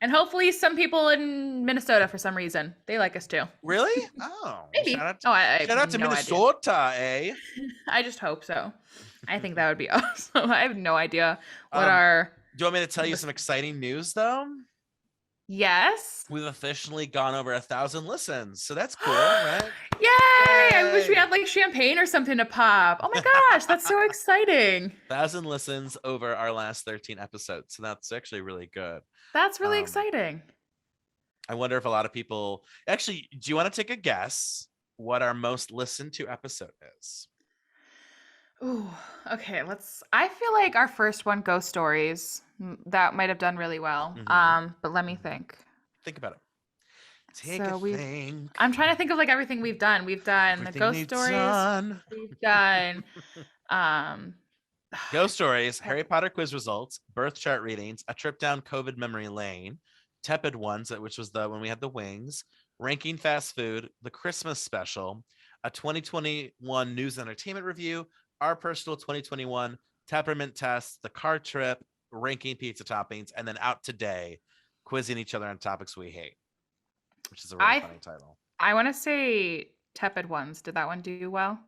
And hopefully some people in Minnesota for some reason. They like us too. Really? Oh, well, Maybe. Oh, I shout have out to no idea. Minnesota, eh? I just hope so. I think that would be awesome. I have no idea what um, our do you want me to tell you some listen. exciting news though? Yes. We've officially gone over 1,000 listens, so that's cool, right? Yay! I wish we Yay! had like champagne or something to pop. Oh my gosh, that's so exciting. 1,000 listens over our last 13 episodes, so that's actually really good. That's really Um, exciting. I wonder if a lot of people actually. Do you want to take a guess what our most listened to episode is? Ooh, okay, I feel like our first one, Ghost Stories, that might have done really well. Mhm. But let me think. Think about it. Take a So think. I'm trying to think of like everything we've done. We've done the Everything Ghost we've Stories. done. We've done, um, Ghost stories, Harry Potter quiz results, birth chart readings, a trip down COVID memory lane, tepid ones, which was the when we had the wings, ranking fast food, the Christmas special, a 2021 news and entertainment review, our personal 2021 temperament test, the car trip, ranking pizza toppings, and then out today, quizzing each other on topics we hate, which is a really I funny title. I want to say Tepid Ones. Did that one do well?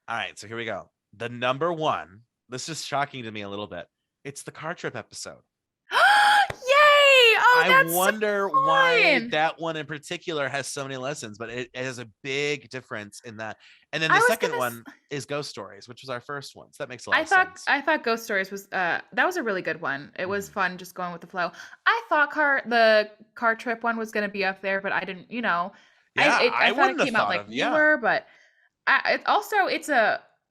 All right, so here we go. The number one. This is shocking to me a little bit. It's the car trip episode. Yay! Oh, I that's so wonder why fun. that one in particular has so many lessons, but it has a big difference in that. And then I the was second gonna. one is Ghost Stories, which was our first one. So that makes a lot I of thought sense. I thought Ghost Stories was that was a really good one. It was Mhm. fun just going with the flow. I thought the car trip one was gonna be up there, but I didn't. Yeah, I I thought it wouldn't have came out thought like of. Yeah. newer, but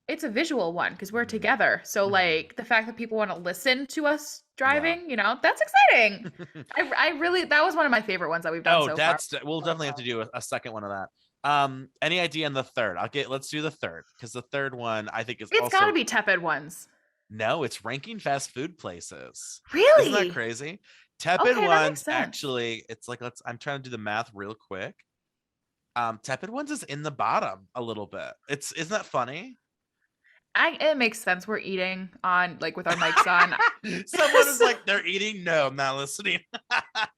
it's a visual one because we're Mhm. together. So Mhm. like the fact that people want to listen to us Yeah. driving, that's exciting. I really that was one of my favorite ones that we've done Oh, so far. we'll definitely have to do a second one of that. Any idea on the third? Let's do the third because the third one I think is It's got to also be Tepid Ones. no, it's ranking fast food places. Isn't that Really? crazy? Tepid Okay, that makes ones sense. actually, it's like I'm trying to do the math real quick. Tepid ones is in the bottom a little bit. Isn't that funny? It makes sense. We're eating on like with our mics on. Someone is So, like, they're eating. No, I'm not listening.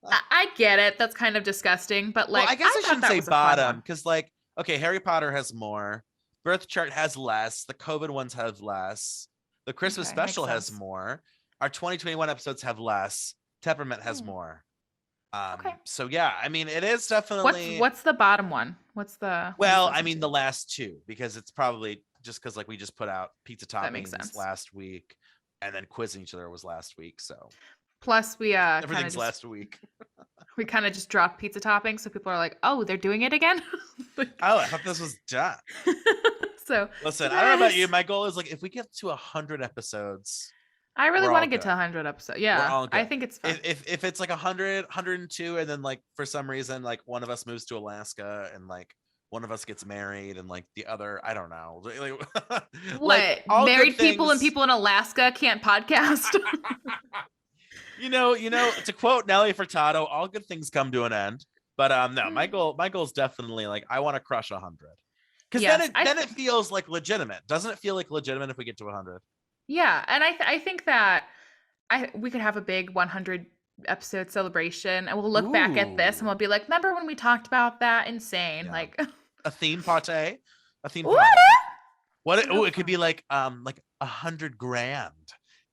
I get it. That's kind of disgusting, but Well, I like guess I I thought shouldn't that say was a fun bottom one. because, like, okay, Harry Potter has more. Birth chart has less. The COVID ones have less. The Christmas Okay, makes special has sense. more. Our 2021 episodes have less. Temperament has Hmm. more. Okay. So yeah, I mean, it is What's definitely. what's the bottom one? What's the Well, least I listened mean, to? the last two, because it's probably just because like we just put out pizza That makes toppings sense. last week, and then quizzing each other was last week. So Plus, we kind of everything's just last week. dropped pizza toppings, so people are like, "Oh, they're doing it again." Like, Oh, I thought this was done. so Listen, I don't know about you. surprise! My goal is like if we get to 100 episodes, I really we're want all to get to good. 100 episodes. We're Yeah, all I good. think it's fun. If it's like 100, 102, and then like for some reason like one of us moves to Alaska and like one of us gets married and like the other, I don't know. Like What? all good Married people and things. people in Alaska can't podcast? To quote Nelly Furtado, all good things come to an end. But no, my Mm. goal is definitely like I want to crush 100. Because Yes, then it feels like legitimate. Doesn't it feel like legitimate if we get to 100? yeah, and I think that we could have a big 100 episode celebration, and we'll look back at this and Ooh. we'll be like, "Remember when we talked about that? Insane!" Yeah. Like, A theme party. A theme what? party. What How it could be fun. like 100 grand.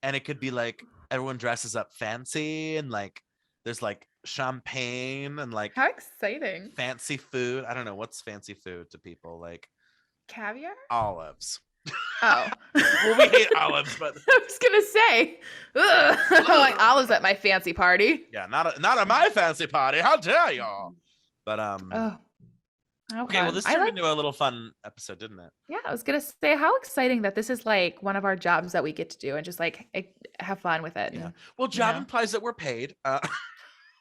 And it could be like everyone dresses up fancy and like there's like champagne and like How exciting. fancy food. I don't know what's fancy food to people, like Caviar? olives. Oh. Well, we hate olives, but I was gonna say, ugh. Like olives at my fancy party. yeah, not at my fancy party. How dare y'all? But Oh, how okay, well fun. this I turned like, into a little fun episode, didn't it? yeah, I was gonna say how exciting that this is like one of our jobs that we get to do and just like have fun with it. Yeah. And, Well, you job know, implies that we're paid.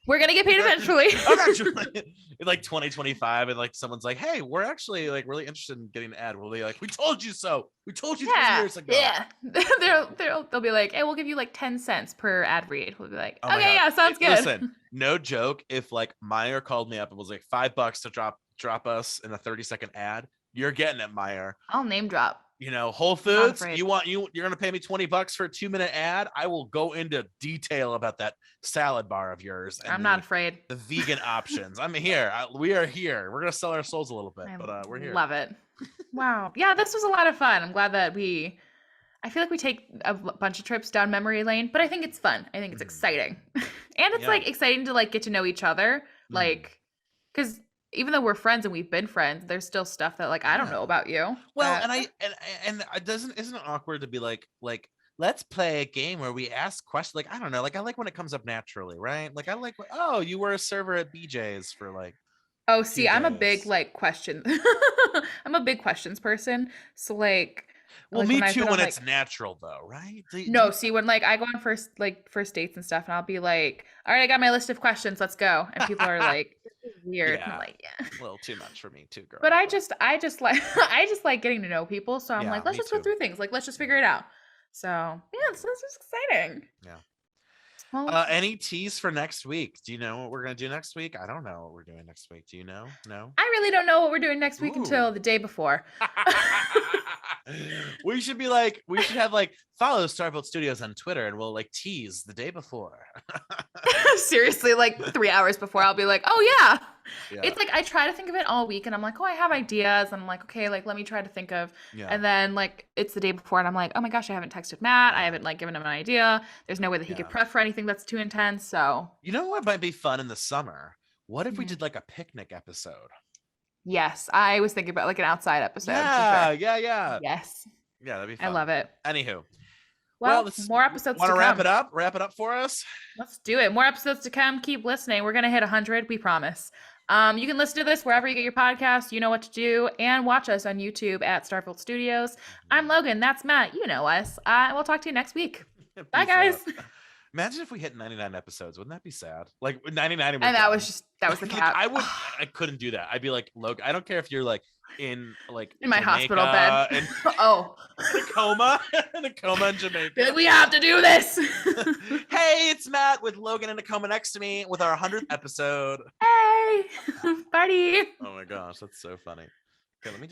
we're gonna get paid eventually. Eventually, in like 2025, and like someone's like, "Hey, we're actually like really interested in getting an ad." We'll be like, "We told you so. We told you 3 years ago." Yeah. They'll be like, hey, we'll give you like 10 cents per ad read. We'll be like, Oh my okay, god! yeah, sounds good. Listen, no joke. If like Meyer called me up and was like $5 to drop us in a 30-second ad, you're getting it, Meyer. I'll name drop. Whole I'm not Foods, afraid. you're gonna pay me $20 for a 2-minute ad. I will go into detail about that salad bar of yours and I'm not afraid. the vegan options. I'm here. We are here. We're gonna sell our souls a little bit, I but we're here. love it. Wow. Yeah, this was a lot of fun. I'm glad that I feel like we take a bunch of trips down memory lane, but I think it's fun. I think it's exciting. And it's Yeah. like exciting to like get to know each other. Mhm. Like, because even though we're friends and we've been friends, there's still stuff that like I don't know Yeah. about you. Well, that- and it isn't it awkward to be like let's play a game where we ask questions, like I don't know, like I like when it comes up naturally, right? Like I like oh, you were a server at BJ's for like Oh, a few see, I'm a big days. like question. I'm a big questions person. So Well, like me when I've too been on when like it's natural though, right? no, see when like I go on first dates and stuff, and I'll be like, all right, I got my list of questions, let's go. And people are like, this is weird. And I'm Yeah, like, yeah. a little too much for me too, girl. But I just like I just like getting to know people. So I'm Yeah, like, let's me just go too. through things. Like let's just figure it out. So yeah, this is exciting. Yeah. Well, Any tease for next week? Do you know what we're gonna do next week? I don't know what we're doing next week. Do you know? No. I really don't know what we're doing next week until Ooh. the day before. we should have like follow Starvolt Studios on Twitter and we'll like tease the day before. Seriously, like 3 hours before, I'll be like, oh yeah. Yeah. It's like I try to think of it all week, and I'm like, oh, I have ideas, and I'm like, okay, like let me try to think of, Yeah. and then like it's the day before, and I'm like, oh my gosh, I haven't texted Matt, I haven't like given him an idea. There's no way that he could Yeah. prep for anything that's too intense. So You know what might be fun in the summer? What if we Mhm. did like a picnic episode? yes, I was thinking about like an outside episode. Yeah, For sure. yeah. Yes, Yeah, that'd be fun. I love it. Anywho. Well, more episodes to Want to come. wrap it up? Wrap it up for us? Let's do it. More episodes to come. Keep listening. We're gonna hit 100. We promise. You can listen to this wherever you get your podcast. You know what to do, and watch us on YouTube at Starvolt Studios. I'm Logan. That's Matt. You know us. We'll talk to you next week. Bye, Peace guys. out. Imagine if we hit 99 episodes. Wouldn't that be sad? Like 99 And that was the cap. I couldn't do that. I'd be like, Logan, I don't care if you're like in my hospital bed. and Oh, in a coma, in a coma in Jamaica. Be like, we have to do this. Hey, it's Matt with Logan in a coma next to me with our 100th episode. Hey, party. Oh my gosh, that's so funny. Okay, let me just